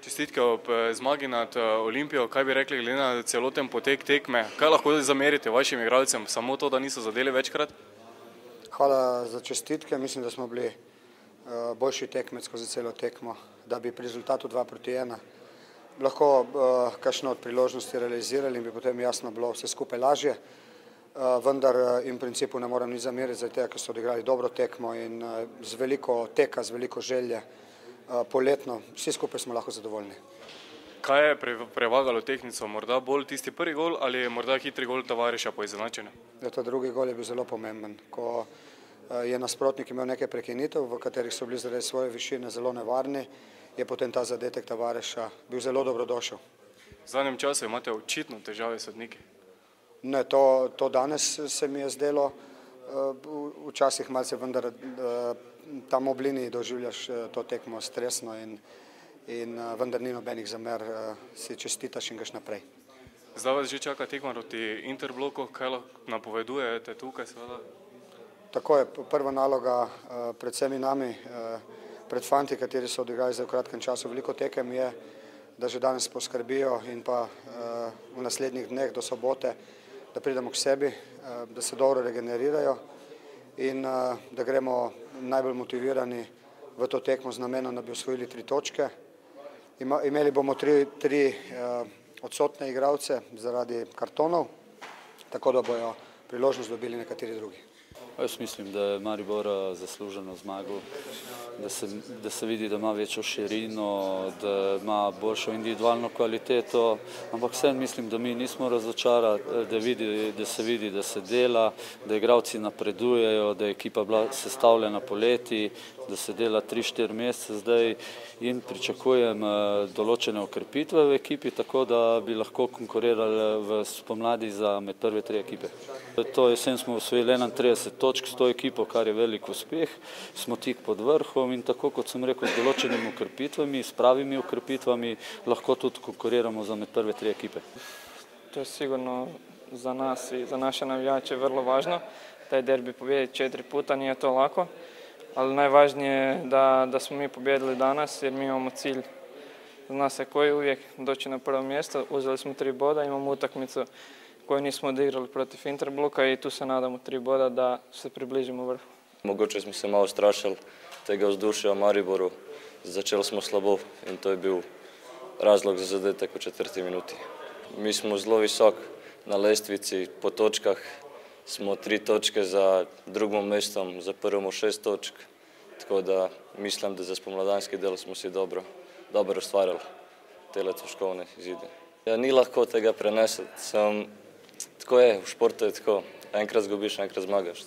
Čestitke ob zmagi nad Olimpijo. Kaj bi rekli glede na celoten potek tekme? Kaj lahko zamerite vašim igralcem? Samo to, da niso zadeli večkrat? Hvala za čestitke. Mislim, da smo bili boljši tekmec skozi celo tekmo, da bi pri rezultatu 2-1 lahko kakšno od priložnosti realizirali in bi potem jasno bilo vse skupaj lažje. Vendar in v principu ne moram nič zameriti, zato ker so odigrali dobro tekmo in z veliko teka, z veliko želje, poletno, vsi skupaj smo lahko zadovoljni. Kaj je prevagalo tehtnico? Morda bolj tisti prvi gol ali morda hitri gol Tavareša po izenačenju? Ta drugi gol je bil zelo pomemben. Ko je nasprotnik imel nekaj prekinitev, v katerih so bili zaradi svoje višine zelo nevarni, je potem ta zadetek Tavareša bil zelo dobrodošel. V zadnjem času imate očitno težave s sodniki? Ne, to danes se mi je zdelo, včasih malce, vendar tam ob liniji doživljaš to tekmo stresno in vendar ni nobenih zamer, si čestitaš in greš naprej. Zdaj vas že čaka tekma proti Interbloku, kaj napovedujete tukaj seveda? Tako je, prva naloga pred vsemi nami, pred fanti, kateri so odigrali zdaj v kratkem času veliko tekem, je, da že danes poskrbijo in pa v naslednjih dneh do sobote, da pridemo k sebi, da se dobro regenerirajo in da gremo najbolj motivirani v to tekmo z namenom, da bi osvojili 3 točke. Imeli bomo 3 odsotne igralce zaradi kartonov, tako da bojo priložnost dobili nekateri drugi. Jaz mislim, da je Maribor zasluženo zmagal, da se vidi, da ima večjo širino, da ima boljšo individualno kvaliteto, ampak vsem mislim, da mi nismo razočarani, da se vidi, da se dela, da igralci napredujejo, da je ekipa bila sestavljena poleti, da se dela 3-4 mesece zdaj in pričakujem določene okrepitve v ekipi, tako da bi lahko konkurirali v spomladi med prve 3 ekipe. To jesen smo osvojili 31 točk s to ekipo, kar je velik uspeh, smo tik pod vrhom in tako, kot sem rekel, z določenimi okrepitvami, s pravimi okrepitvami, lahko tudi konkuriramo med prve 3 ekipe. To je sigurno za nas i za naše navijače vrlo važno. Taj derbi pobijediti 4 puta nije to lako, ali najvažnije je da smo mi pobijedili danas jer mi imamo cilj, zna se koji uvijek, doći na prvo mjesto. Uzeli smo 3 boda, imamo utakmicu koju nismo odigrali protiv Interbloka i tu se nadamo 3 boda da se približimo vrhu. Mogoče smo se malo strašili tega vzdušja v Mariboru, začeli smo slabo in to je bil razlog za zadetek v 4. minuti. Mi smo zelo visok na lestvici, po točkah smo 3 točke za drugim mestom, za prvim 6 točk, tako da mislim, da za spomladanski del smo si dobro ustvarjali te točkovne izide. Ja, ni lahko tega preneseti, tako je, v športu je tako, enkrat zgubiš, enkrat zmagaš.